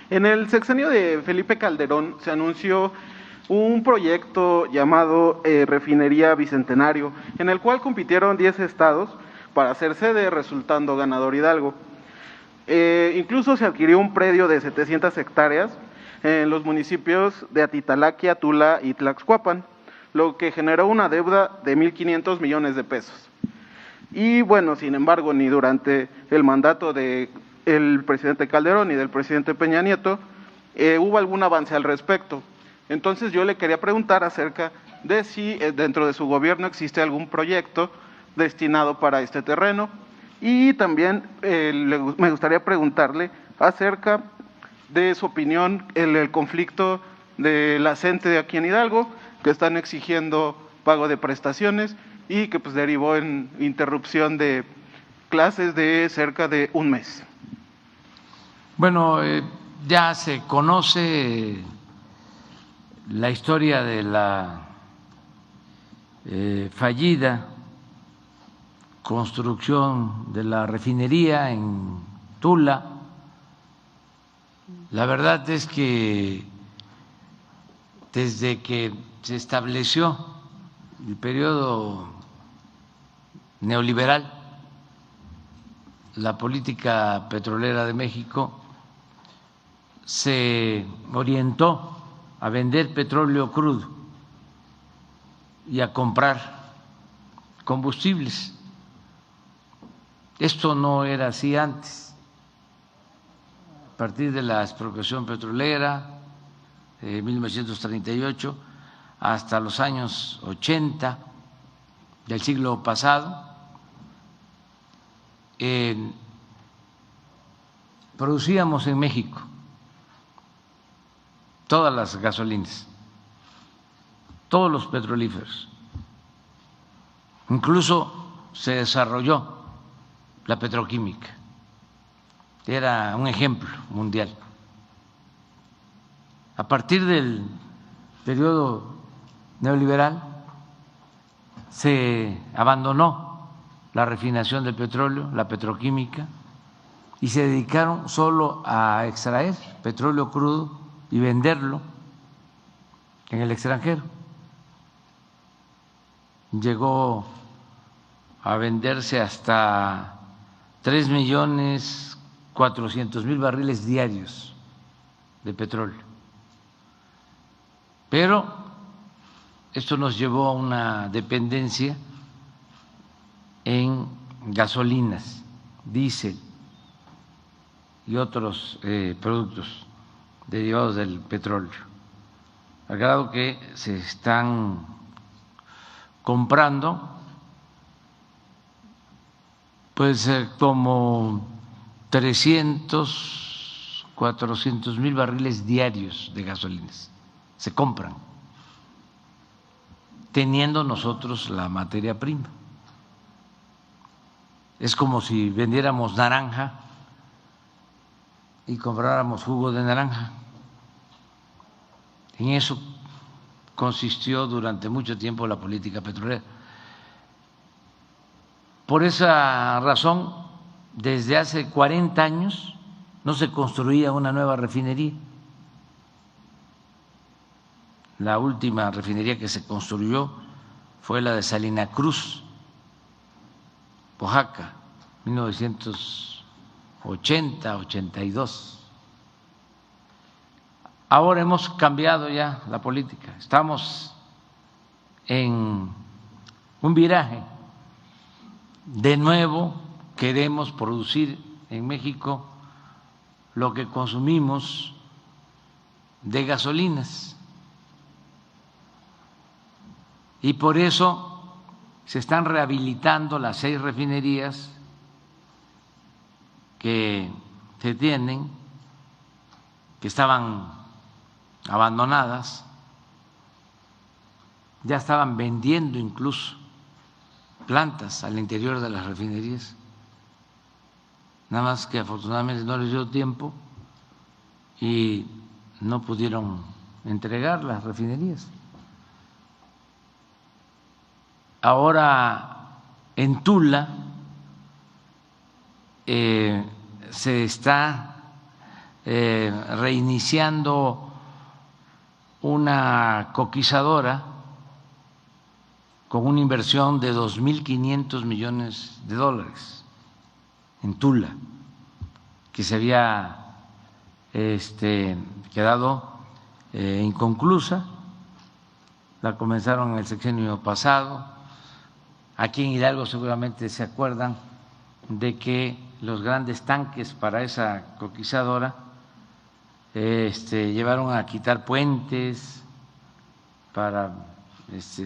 En el sexenio de Felipe Calderón se anunció un proyecto llamado Refinería Bicentenario, en el cual compitieron 10 estados para hacer sede, resultando ganador Hidalgo. Incluso se adquirió un predio de 700 hectáreas en los municipios de Atitalaquia, Tula y Tlaxcuapan, lo que generó una deuda de 1.500 millones de pesos. Y bueno, sin embargo, ni durante el mandato del presidente Calderón ni del presidente Peña Nieto hubo algún avance al respecto. Entonces yo le quería preguntar acerca de si dentro de su gobierno existe algún proyecto destinado para este terreno, y también me gustaría preguntarle acerca de su opinión en el conflicto de la CENTE de aquí en Hidalgo, que están exigiendo pago de prestaciones y que pues derivó en interrupción de clases de cerca de un mes. Bueno, ya se conoce la historia de la fallida construcción de la refinería en Tula. La verdad es que desde que se estableció el periodo neoliberal, la política petrolera de México se orientó a vender petróleo crudo y a comprar combustibles. Esto no era así antes. A partir de la expropiación petrolera de 1938 hasta los años 80 del siglo pasado, producíamos en México todas las gasolinas, todos los petrolíferos. Incluso se desarrolló la petroquímica, era un ejemplo mundial. A partir del periodo neoliberal se abandonó la refinación del petróleo, la petroquímica, y se dedicaron solo a extraer petróleo crudo y venderlo en el extranjero. Llegó a venderse hasta 3.400.000 barriles diarios de petróleo. Pero esto nos llevó a una dependencia en gasolinas, diésel y otros productos derivados del petróleo, al grado que se están comprando pues como 300.000, 400.000 barriles diarios de gasolinas se compran, teniendo nosotros la materia prima. Es como si vendiéramos naranja y compráramos jugo de naranja. En eso consistió durante mucho tiempo la política petrolera. Por esa razón, desde hace 40 años no se construía una nueva refinería. La última refinería que se construyó fue la de Salina Cruz, Oaxaca, 1980-82. Ahora hemos cambiado ya la política, estamos en un viraje. De nuevo queremos producir en México lo que consumimos de gasolinas, y por eso se están rehabilitando las 6 refinerías que se tienen, que estaban abandonadas, ya estaban vendiendo incluso plantas al interior de las refinerías, nada más que afortunadamente no les dio tiempo y no pudieron entregar las refinerías. Ahora en Tula se está reiniciando una coquizadora con una inversión de 2.500 millones de dólares en Tula, que se había quedado inconclusa. La comenzaron en el sexenio pasado. Aquí en Hidalgo seguramente se acuerdan de que los grandes tanques para esa coquizadora llevaron a quitar puentes para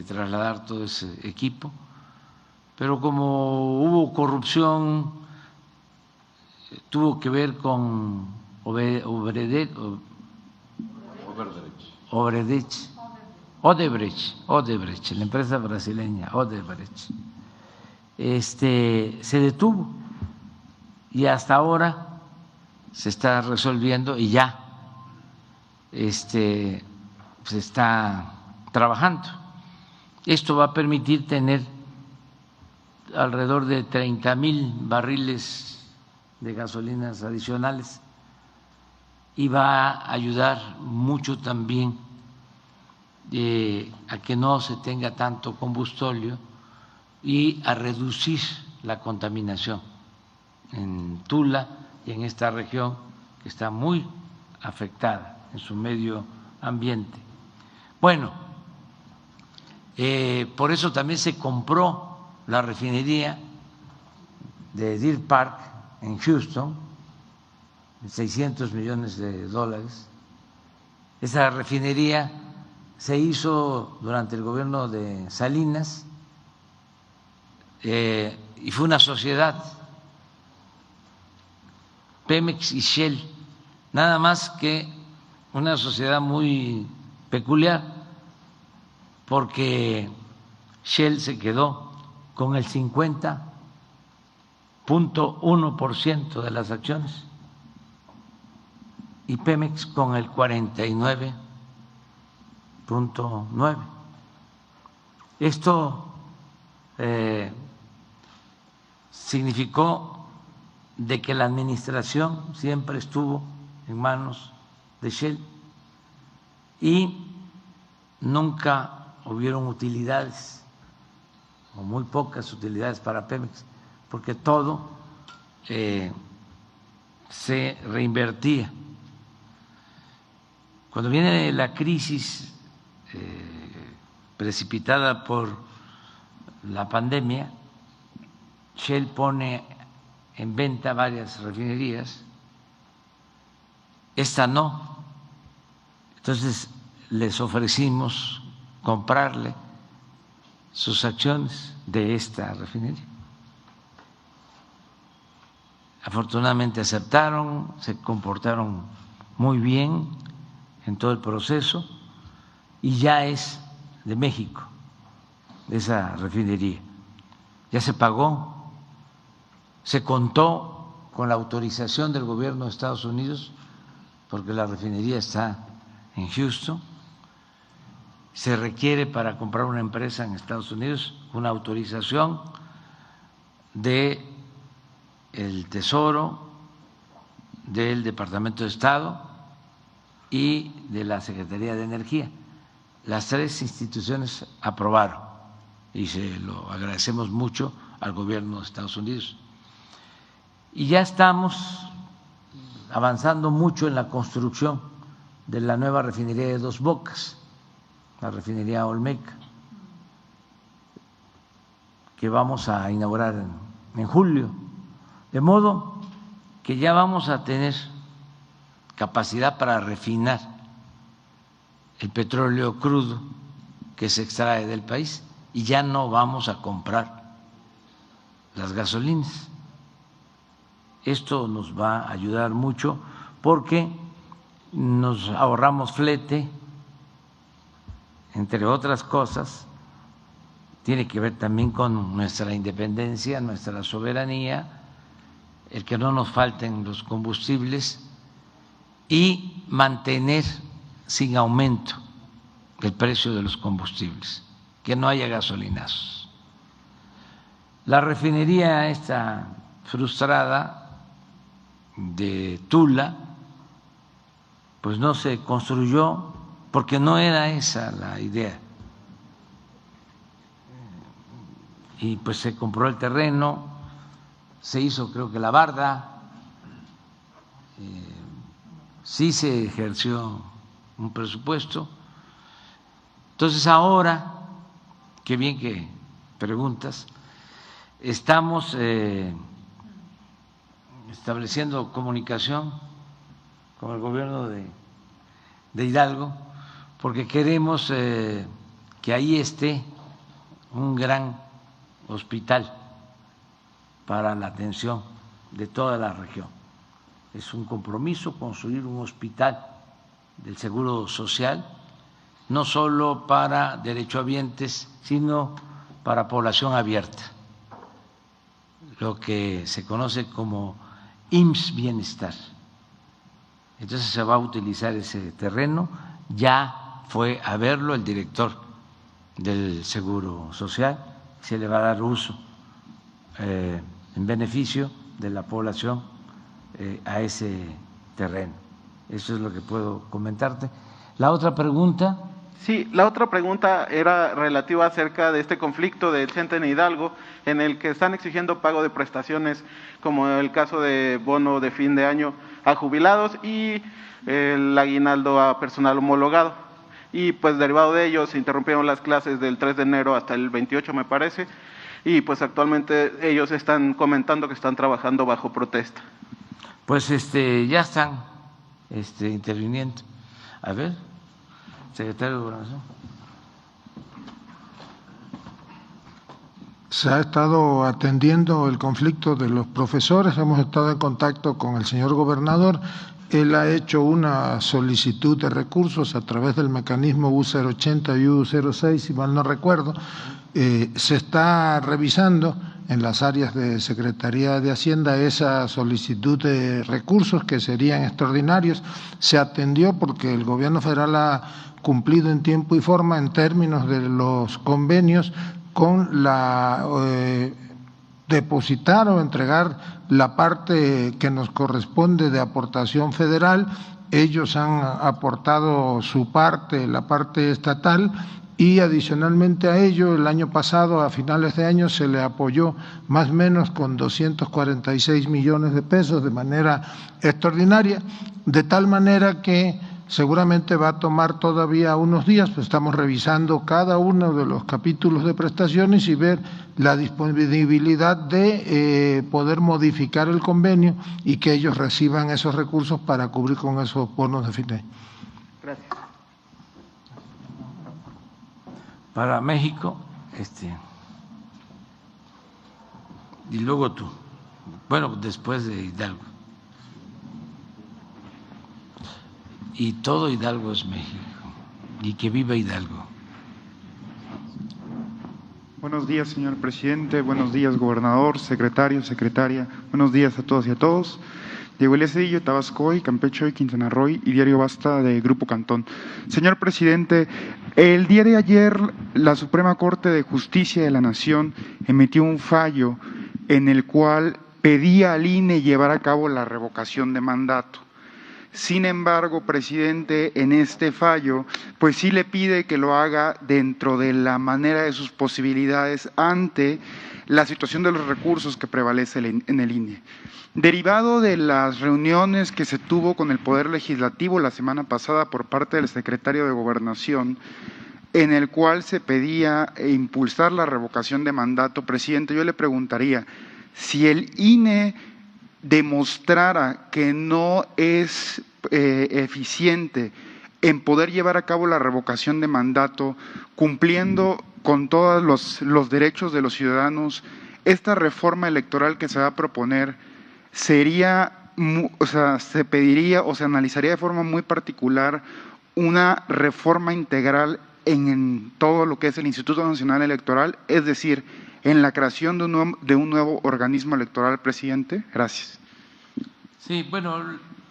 trasladar todo ese equipo, pero como hubo corrupción, tuvo que ver con Odebrecht, la empresa brasileña Odebrecht, se detuvo y hasta ahora se está resolviendo y ya se está trabajando. Esto va a permitir tener alrededor de 30,000 barriles de gasolinas adicionales y va a ayudar mucho también a que no se tenga tanto combustóleo y a reducir la contaminación en Tula y en esta región que está muy afectada en su medio ambiente. Bueno, por eso también se compró la refinería de Deer Park en Houston, 600 millones de dólares. Esa refinería se hizo durante el gobierno de Salinas y fue una sociedad, Pemex y Shell, nada más que una sociedad muy peculiar, porque Shell se quedó con el 50,1% de las acciones y Pemex con el 49,9%. Esto significó de que la administración siempre estuvo en manos de Shell y nunca hubieron utilidades o muy pocas utilidades para Pemex, porque todo se reinvertía. Cuando viene la crisis precipitada por la pandemia, Shell pone en venta varias refinerías, esta no. Entonces les ofrecimos comprarle sus acciones de esta refinería. Afortunadamente aceptaron, se comportaron muy bien en todo el proceso y ya es de México esa refinería. Ya se pagó, se contó con la autorización del gobierno de Estados Unidos porque la refinería está en Houston. Se requiere para comprar una empresa en Estados Unidos una autorización del Tesoro, del Departamento de Estado y de la Secretaría de Energía. Las tres instituciones aprobaron y se lo agradecemos mucho al gobierno de Estados Unidos. Y ya estamos avanzando mucho en la construcción de la nueva refinería de Dos Bocas, la refinería Olmeca, que vamos a inaugurar en julio, de modo que ya vamos a tener capacidad para refinar el petróleo crudo que se extrae del país y ya no vamos a comprar las gasolinas. Esto nos va a ayudar mucho porque nos ahorramos flete, entre otras cosas, tiene que ver también con nuestra independencia, nuestra soberanía, el que no nos falten los combustibles y mantener sin aumento el precio de los combustibles, que no haya gasolinazos. La refinería esta frustrada de Tula pues no se construyó porque no era esa la idea. Y pues se compró el terreno, se hizo creo que la barda, sí se ejerció un presupuesto. Entonces ahora, qué bien que preguntas, estamos estableciendo comunicación con el gobierno de Hidalgo porque queremos que ahí esté un gran hospital para la atención de toda la región. Es un compromiso construir un hospital del Seguro Social, no solo para derechohabientes, sino para población abierta, lo que se conoce como IMSS Bienestar. Entonces se va a utilizar ese terreno, ya fue a verlo el director del Seguro Social, se le va a dar uso en beneficio de la población a ese terreno. Eso es lo que puedo comentarte. La otra pregunta. Sí, la otra pregunta era relativa acerca de este conflicto de Chente en Hidalgo, en el que están exigiendo pago de prestaciones, como el caso de bono de fin de año a jubilados y el aguinaldo a personal homologado. Y pues derivado de ello se interrumpieron las clases del 3 de enero hasta el 28, me parece, y pues actualmente ellos están comentando que están trabajando bajo protesta. Pues ya están interviniendo. A ver, secretario de Gobernación. Se ha estado atendiendo el conflicto de los profesores, hemos estado en contacto con el señor gobernador, él ha hecho una solicitud de recursos a través del mecanismo U080 y U06, si mal no recuerdo, se está revisando en las áreas de Secretaría de Hacienda esa solicitud de recursos que serían extraordinarios, se atendió porque el gobierno federal ha cumplido en tiempo y forma en términos de los convenios con la depositar o entregar la parte que nos corresponde de aportación federal. Ellos han aportado su parte, la parte estatal, y adicionalmente a ello, el año pasado, a finales de año, se le apoyó más o menos con 246 millones de pesos de manera extraordinaria, de tal manera que seguramente va a tomar todavía unos días, pues estamos revisando cada uno de los capítulos de prestaciones y ver la disponibilidad de poder modificar el convenio y que ellos reciban esos recursos para cubrir con esos bonos de fin de año. Gracias. Para México, y luego tú, bueno, después de Hidalgo. Y todo Hidalgo es México, y que viva Hidalgo. Buenos días, señor presidente, buenos días, gobernador, secretario, secretaria, buenos días a todos y a todos. Diego Elías Cedillo, Tabasco, Campeche y Quintana Roo, y Diario Basta de Grupo Cantón. Señor presidente, el día de ayer la Suprema Corte de Justicia de la Nación emitió un fallo en el cual pedía al INE llevar a cabo la revocación de mandato. Sin embargo, presidente, en este fallo, pues sí le pide que lo haga dentro de la manera de sus posibilidades ante la situación de los recursos que prevalece en el INE. Derivado de las reuniones que se tuvo con el Poder Legislativo la semana pasada por parte del secretario de Gobernación, en el cual se pedía impulsar la revocación de mandato, presidente, yo le preguntaría, si el INE demostrara que no es eficiente en poder llevar a cabo la revocación de mandato, cumpliendo con todos los derechos de los ciudadanos, esta reforma electoral que se va a proponer sería, se pediría o se analizaría de forma muy particular una reforma integral en todo lo que es el Instituto Nacional Electoral, es decir, en la creación de un nuevo organismo electoral, presidente. Gracias. Sí, bueno,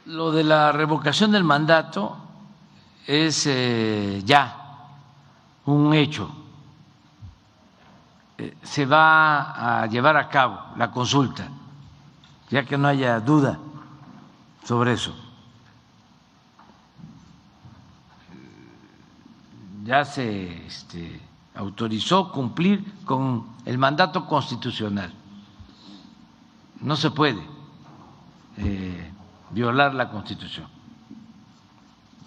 lo de la revocación del mandato es ya un hecho. Se va a llevar a cabo la consulta, ya que no haya duda sobre eso. ya se autorizó cumplir con el mandato constitucional. No se puede violar la Constitución.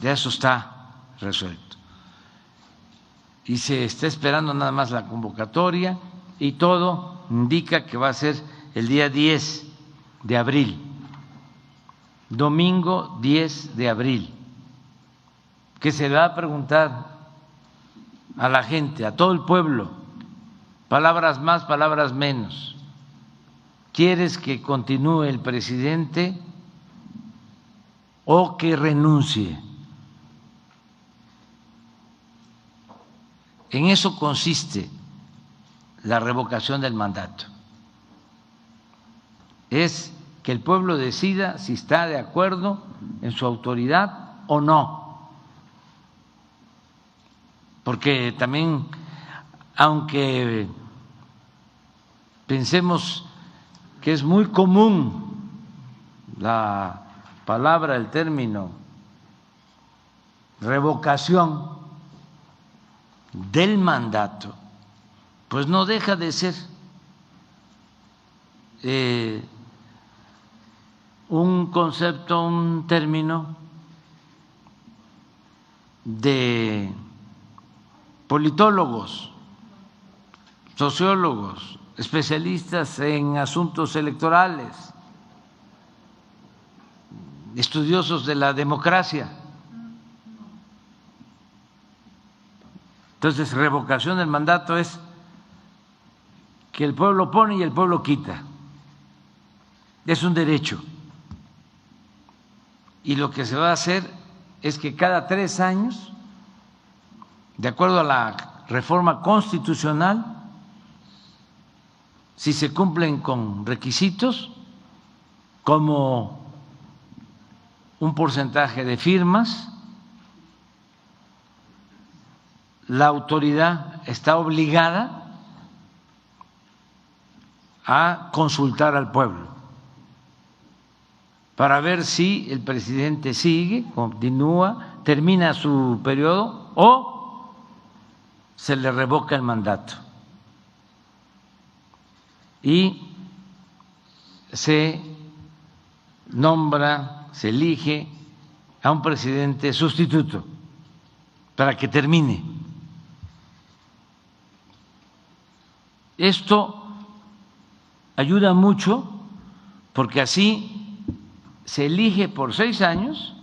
Ya eso está resuelto. Y se está esperando nada más la convocatoria y todo indica que va a ser el día 10 de abril, domingo 10 de abril, que se le va a preguntar a la gente, a todo el pueblo, palabras más, palabras menos. ¿Quieres que continúe el presidente o que renuncie? En eso consiste la revocación del mandato. Es que el pueblo decida si está de acuerdo en su autoridad o no. Porque también, aunque pensemos que es muy común la palabra, el término revocación del mandato, pues no deja de ser un concepto, un término de politólogos, sociólogos, especialistas en asuntos electorales, estudiosos de la democracia. Entonces, revocación del mandato es que el pueblo pone y el pueblo quita. Es un derecho. Y lo que se va a hacer es que cada 3 años, de acuerdo a la reforma constitucional, si se cumplen con requisitos como un porcentaje de firmas, la autoridad está obligada a consultar al pueblo para ver si el presidente sigue, continúa, termina su periodo o se le revoca el mandato. Y se nombra, se elige a un presidente sustituto para que termine. Esto ayuda mucho porque así se elige por 6 años,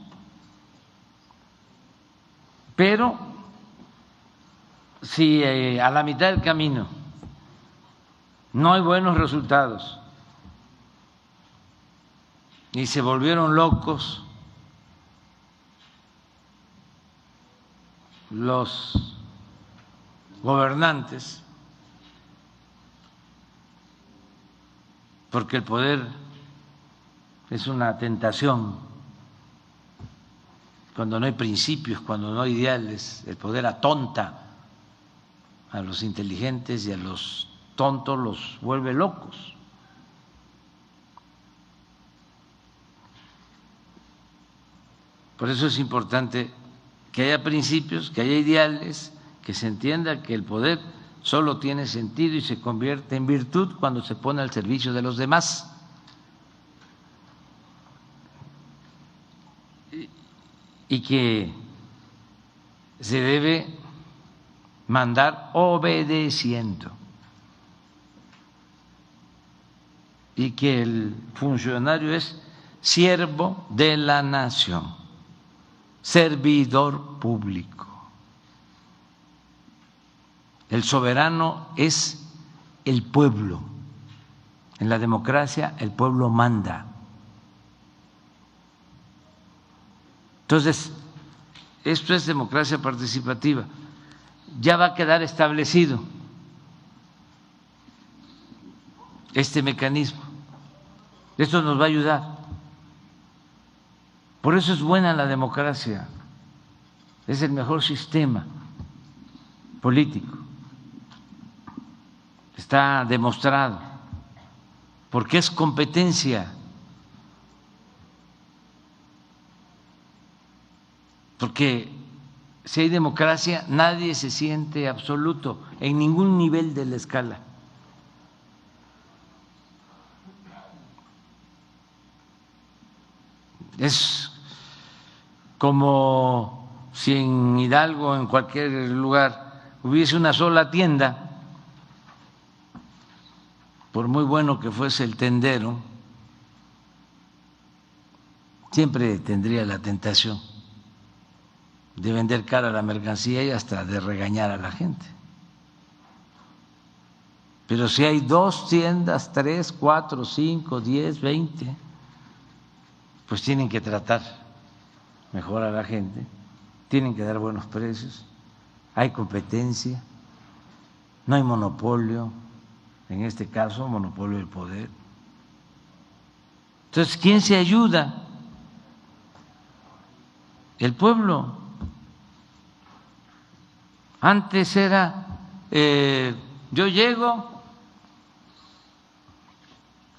pero si a la mitad del camino no hay buenos resultados y se volvieron locos los gobernantes, porque el poder es una tentación, cuando no hay principios, cuando no hay ideales, el poder atonta a los inteligentes y a los tontos los vuelve locos. Por eso es importante que haya principios, que haya ideales, que se entienda que el poder solo tiene sentido y se convierte en virtud cuando se pone al servicio de los demás. Y que se debe mandar obedeciendo. Y que el funcionario es siervo de la nación, servidor público. El soberano es el pueblo. En la democracia el pueblo manda. Entonces, esto es democracia participativa. Ya va a quedar establecido este mecanismo. Esto nos va a ayudar. Por eso es buena la democracia. Es el mejor sistema político. Está demostrado. Porque es competencia. Porque si hay democracia, nadie se siente absoluto en ningún nivel de la escala. Es como si en Hidalgo, en cualquier lugar, hubiese una sola tienda, por muy bueno que fuese el tendero, siempre tendría la tentación de vender cara la mercancía y hasta de regañar a la gente. Pero si hay 2 tiendas, 3, 4, 5, 10, 20, pues tienen que tratar mejor a la gente, tienen que dar buenos precios, hay competencia, no hay monopolio, en este caso monopolio del poder. Entonces, ¿quién se ayuda? El pueblo. Antes era, yo llego,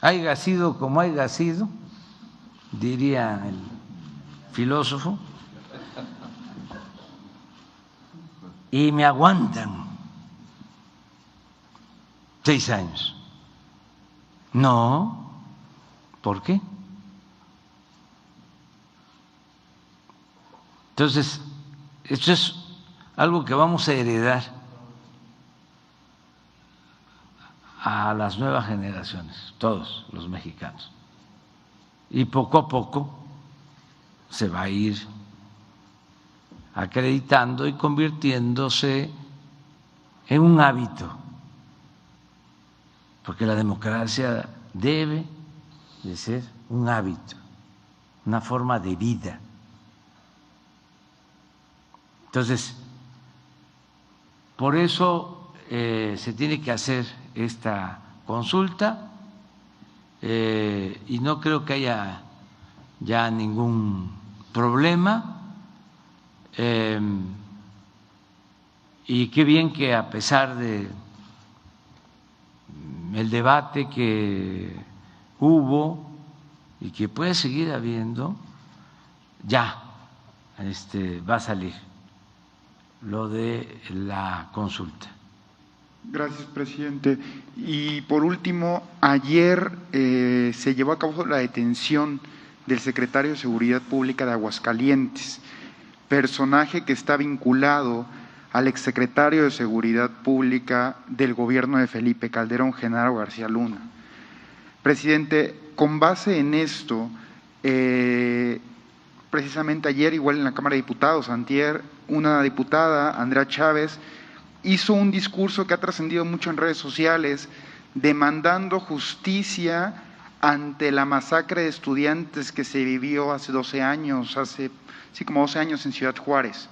haya sido como haya sido, diría el filósofo, y me aguantan 6 años. No, ¿por qué? Entonces, esto es algo que vamos a heredar a las nuevas generaciones, todos los mexicanos. Y poco a poco se va a ir acreditando y convirtiéndose en un hábito, porque la democracia debe de ser un hábito, una forma de vida. Entonces, por eso se tiene que hacer esta consulta y no creo que haya ya ningún problema. Y qué bien que a pesar de el debate que hubo y que puede seguir habiendo, ya va a salir lo de la consulta. Gracias, presidente. Y por último, ayer se llevó a cabo la detención del secretario de Seguridad Pública de Aguascalientes, personaje que está vinculado al exsecretario de Seguridad Pública del gobierno de Felipe Calderón, Genaro García Luna. Presidente, con base en esto, precisamente ayer, igual en la Cámara de Diputados, antier, una diputada, Andrea Chávez, hizo un discurso que ha trascendido mucho en redes sociales, demandando justicia ante la masacre de estudiantes que se vivió hace 12 años, como 12 años en Ciudad Juárez.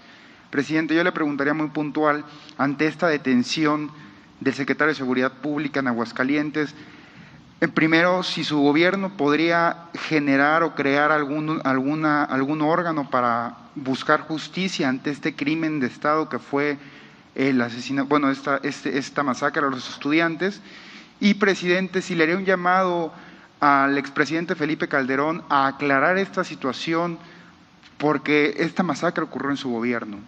Presidente, yo le preguntaría muy puntual, ante esta detención del secretario de Seguridad Pública en Aguascalientes, primero, si su gobierno podría generar o crear algún órgano para buscar justicia ante este crimen de Estado que fue el asesinato, bueno, esta masacre a los estudiantes. Y, presidente, si le haría un llamado al expresidente Felipe Calderón a aclarar esta situación, porque esta masacre ocurrió en su gobierno.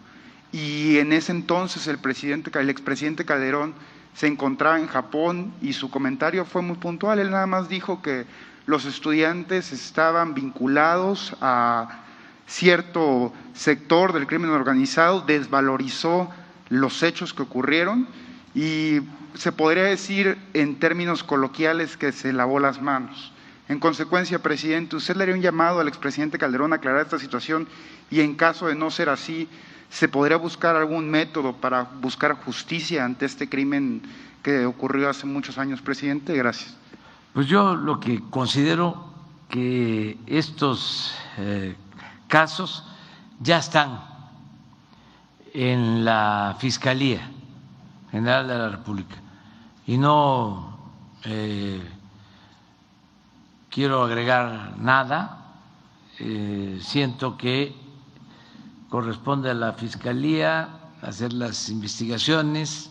Y en ese entonces el expresidente Calderón se encontraba en Japón y su comentario fue muy puntual. Él nada más dijo que los estudiantes estaban vinculados a cierto sector del crimen organizado, desvalorizó los hechos que ocurrieron y se podría decir en términos coloquiales que se lavó las manos. En consecuencia, presidente, ¿usted le haría un llamado al expresidente Calderón a aclarar esta situación y en caso de no ser así, se podría buscar algún método para buscar justicia ante este crimen que ocurrió hace muchos años, presidente? Gracias. Pues yo lo que considero que estos casos ya están en la Fiscalía General de la República y no quiero agregar nada. Siento que corresponde a la Fiscalía hacer las investigaciones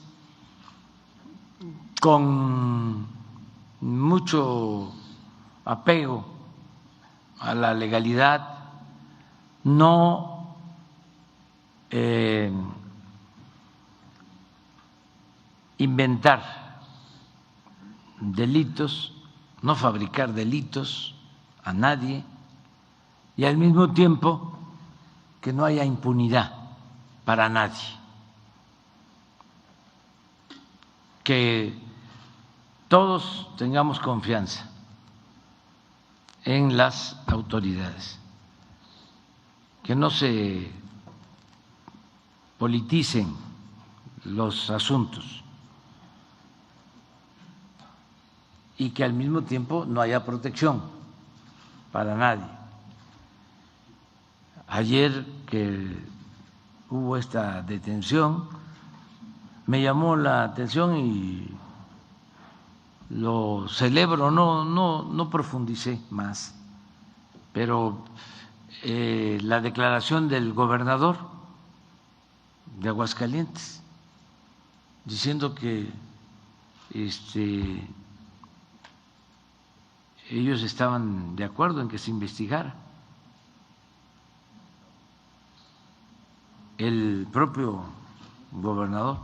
con mucho apego a la legalidad, no inventar delitos, no fabricar delitos a nadie y al mismo tiempo que no haya impunidad para nadie, que todos tengamos confianza en las autoridades, que no se politicen los asuntos y que al mismo tiempo no haya protección para nadie. Ayer que hubo esta detención, me llamó la atención y lo celebro, no profundicé más, pero la declaración del gobernador de Aguascalientes diciendo que ellos estaban de acuerdo en que se investigara. El propio gobernador.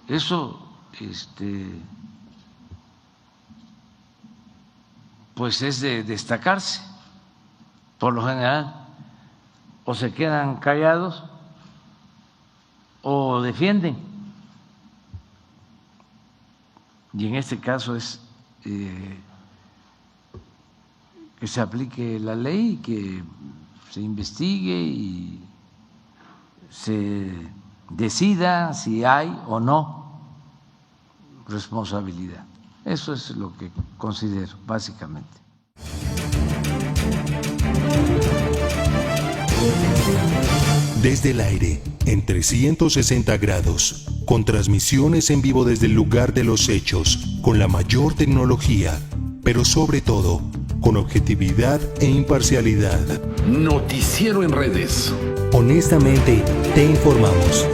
Eso pues es de destacarse. Por lo general, o se quedan callados o defienden. Y en este caso es que se aplique la ley, que se investigue y se decida si hay o no responsabilidad. Eso es lo que considero, básicamente. Desde el aire, en 360 grados, con transmisiones en vivo desde el lugar de los hechos, con la mayor tecnología, pero sobre todo, con objetividad e imparcialidad. Noticiero en redes. Honestamente, te informamos.